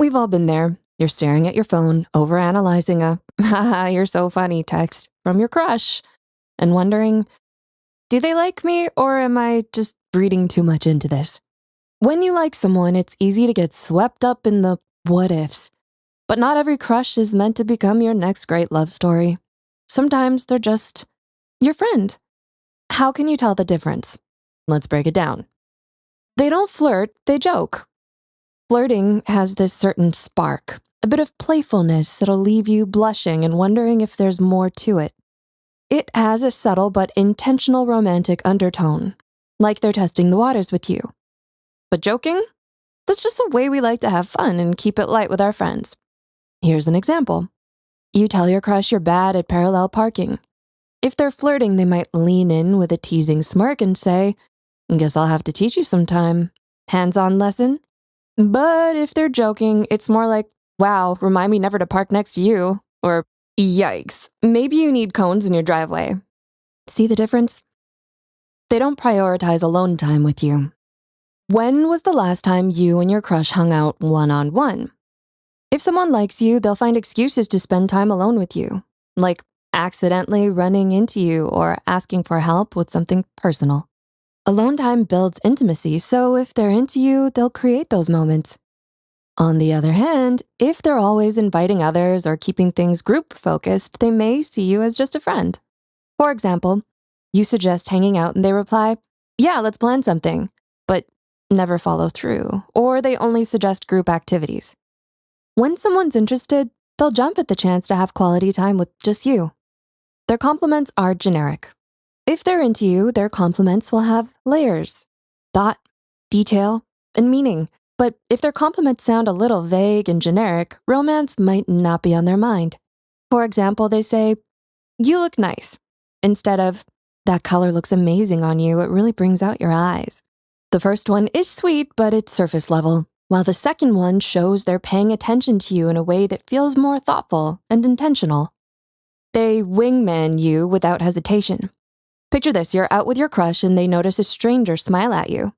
We've all been there. You're staring at your phone, overanalyzing a haha, you're so funny text from your crush, and wondering, do they like me or am I just reading too much into this? When you like someone, it's easy to get swept up in the what ifs. But not every crush is meant to become your next great love story. Sometimes they're just your friend. How can you tell the difference? Let's break it down. They don't flirt, they joke. Flirting has this certain spark, a bit of playfulness that'll leave you blushing and wondering if there's more to it. It has a subtle but intentional romantic undertone, like they're testing the waters with you. But joking? That's just a way we like to have fun and keep it light with our friends. Here's an example. You tell your crush you're bad at parallel parking. If they're flirting, they might lean in with a teasing smirk and say, guess I'll have to teach you sometime. Hands-on lesson? But if they're joking, it's more like, wow, remind me never to park next to you. Or, yikes, maybe you need cones in your driveway. See the difference? They don't prioritize alone time with you. When was the last time you and your crush hung out one-on-one? If someone likes you, they'll find excuses to spend time alone with you, like accidentally running into you or asking for help with something personal. Alone time builds intimacy, so if they're into you, they'll create those moments. On the other hand, if they're always inviting others or keeping things group-focused, they may see you as just a friend. For example, you suggest hanging out and they reply, yeah, let's plan something, but never follow through, or they only suggest group activities. When someone's interested, they'll jump at the chance to have quality time with just you. Their compliments are generic. If they're into you, their compliments will have layers, thought, detail, and meaning. But if their compliments sound a little vague and generic, romance might not be on their mind. For example, they say, you look nice, instead of, that color looks amazing on you, it really brings out your eyes. The first one is sweet, but it's surface level, while the second one shows they're paying attention to you in a way that feels more thoughtful and intentional. They wingman you without hesitation. Picture this, you're out with your crush and they notice a stranger smile at you.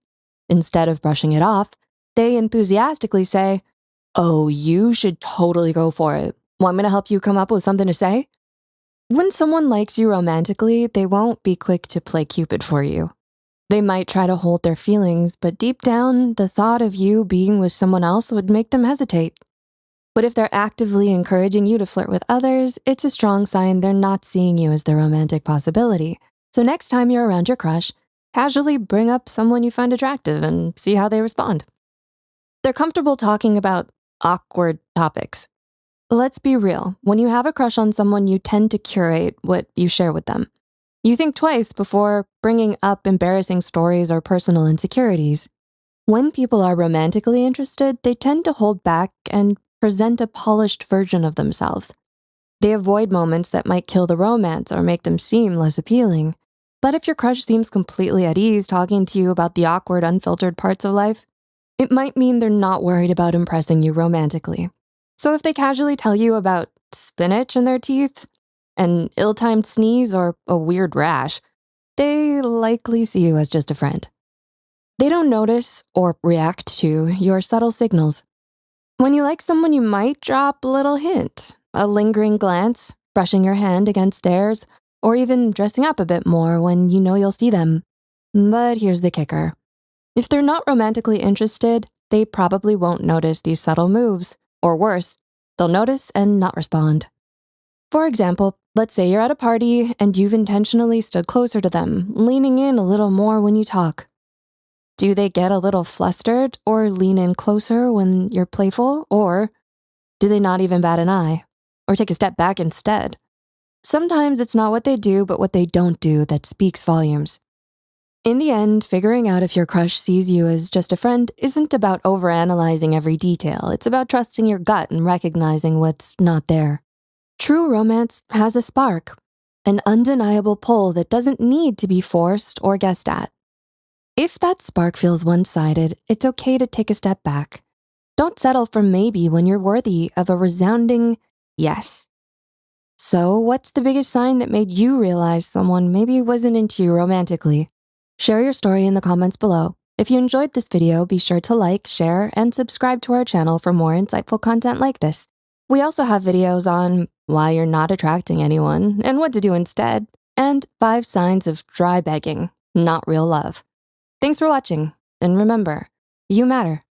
Instead of brushing it off, they enthusiastically say, oh, you should totally go for it. Want me to help you come up with something to say? When someone likes you romantically, they won't be quick to play Cupid for you. They might try to hold their feelings, but deep down, the thought of you being with someone else would make them hesitate. But if they're actively encouraging you to flirt with others, it's a strong sign they're not seeing you as their romantic possibility. So next time you're around your crush, casually bring up someone you find attractive and see how they respond. They're comfortable talking about awkward topics. Let's be real, when you have a crush on someone, you tend to curate what you share with them. You think twice before bringing up embarrassing stories or personal insecurities. When people are romantically interested, they tend to hold back and present a polished version of themselves. They avoid moments that might kill the romance or make them seem less appealing. But if your crush seems completely at ease talking to you about the awkward, unfiltered parts of life, it might mean they're not worried about impressing you romantically. So if they casually tell you about spinach in their teeth, an ill-timed sneeze, or a weird rash, they likely see you as just a friend. They don't notice or react to your subtle signals. When you like someone, you might drop a little hint, a lingering glance, brushing your hand against theirs, or even dressing up a bit more when you know you'll see them. But here's the kicker. If they're not romantically interested, they probably won't notice these subtle moves, or worse, they'll notice and not respond. For example, let's say you're at a party and you've intentionally stood closer to them, leaning in a little more when you talk. Do they get a little flustered or lean in closer when you're playful? Or do they not even bat an eye or take a step back instead? Sometimes it's not what they do, but what they don't do that speaks volumes. In the end, figuring out if your crush sees you as just a friend isn't about overanalyzing every detail. It's about trusting your gut and recognizing what's not there. True romance has a spark, an undeniable pull that doesn't need to be forced or guessed at. If that spark feels one-sided, it's okay to take a step back. Don't settle for maybe when you're worthy of a resounding yes. So, what's the biggest sign that made you realize someone maybe wasn't into you romantically? Share your story in the comments below. If you enjoyed this video, be sure to like, share, and subscribe to our channel for more insightful content like this. We also have videos on why you're not attracting anyone and what to do instead, and 5 signs of dry begging, not real love. Thanks for watching, and remember, you matter.